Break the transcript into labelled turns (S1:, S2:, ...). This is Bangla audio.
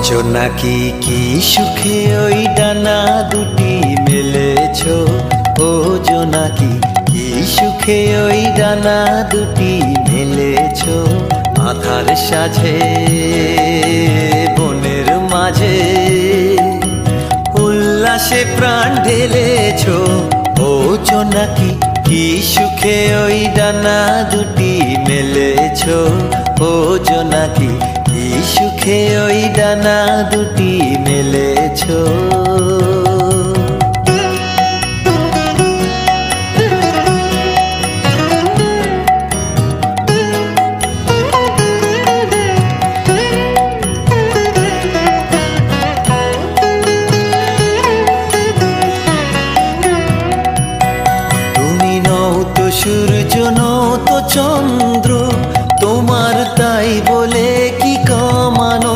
S1: জোনাকি কি সুখে ওই ডানা দুটি মেলেছো, ও জোনাকি কি সুখে ওই ডানা দুটি মেলেছো। আধার সাজে বনের মাঝে উল্লাসে প্রাণ ঢেলেছো, ও জোনাকি কি সুখে ওই ডানা দুটি মেলেছো। ও জোনাকি কি সুখে ওই ডানা দুটি মেলেছো।